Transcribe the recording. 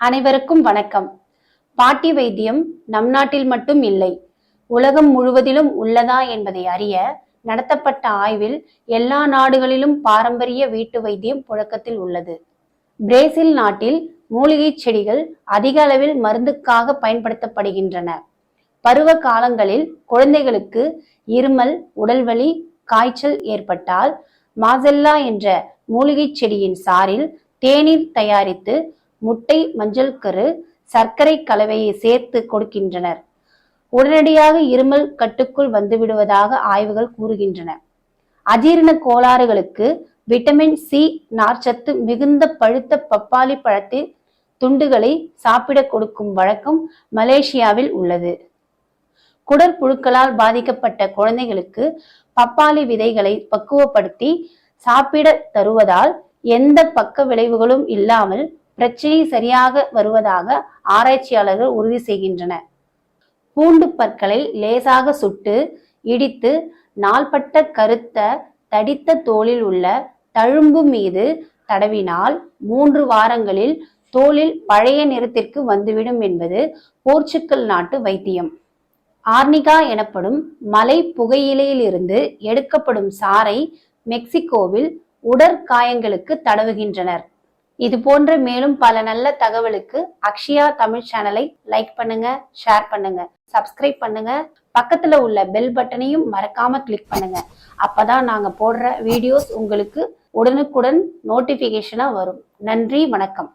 அனைவருக்கும் வணக்கம். பாட்டி வைத்தியம் நம் நாட்டில் மட்டும் இல்லை, உலகம் முழுவதிலும் உள்ளதா என்பதை அறிய நடத்தப்பட்ட ஆய்வில் எல்லா நாடுகளிலும் பாரம்பரிய வீட்டு வைத்தியம் புழக்கத்தில் உள்ளது. பிரேசில் நாட்டில் மூலிகை செடிகள் அதிக அளவில் மருந்துக்காக பயன்படுத்தப்படுகின்றன. பருவ காலங்களில் குழந்தைகளுக்கு இருமல், உடல்வலி, காய்ச்சல் ஏற்பட்டால் மாசெல்லா என்ற மூலிகை செடியின் சாறில் தேநீர் தயாரித்து முட்டை, மஞ்சள் கரு, சர்க்கரை கலவையை சேர்த்து கொடுக்கின்றனர். உடனடியாக இருமல் கட்டுக்குள் வந்துவிடுவதாக ஆய்வுகள் கூறுகின்றன. அஜீரண கோளாறுகளுக்கு விட்டமின் சி நார்ச்சத்து மிகுந்த பழுத்த பப்பாளி பழத்தில் துண்டுகளை சாப்பிட கொடுக்கும் வழக்கம் மலேசியாவில் உள்ளது. குடற்புழுக்களால் பாதிக்கப்பட்ட குழந்தைகளுக்கு பப்பாளி விதைகளை பக்குவப்படுத்தி சாப்பிட தருவதால் எந்த பக்க விளைவுகளும் இல்லாமல் பிரச்சனை சரியாக வருவதாக ஆராய்ச்சியாளர்கள் உறுதி செய்கின்றனர். பூண்டு பற்களை லேசாக சுட்டு இடித்து நாள்பட்ட கருத்த தடித்த தோலில் உள்ள தழும்பு மீது தடவினால் 3 வாரங்களில் தோலில் பழைய நிறத்திற்கு வந்துவிடும் என்பது போர்ச்சுகல் நாட்டு வைத்தியம். ஆர்னிகா எனப்படும் மலை புகையிலையிலிருந்து எடுக்கப்படும் சாறை மெக்சிகோவில் உடற்காயங்களுக்கு தடவுகின்றனர். இது போன்ற மேலும் பல நல்ல தகவலுக்கு அக்ஷயா தமிழ் சேனலை லைக் பண்ணுங்க, ஷேர் பண்ணுங்க, சப்ஸ்கிரைப் பண்ணுங்க. பக்கத்துல உள்ள பெல் பட்டனையும் மறக்காம கிளிக் பண்ணுங்க. அப்பதான் நாங்க போடுற வீடியோஸ் உங்களுக்கு உடனுக்குடன் நோட்டிபிகேஷனா வரும். நன்றி, வணக்கம்.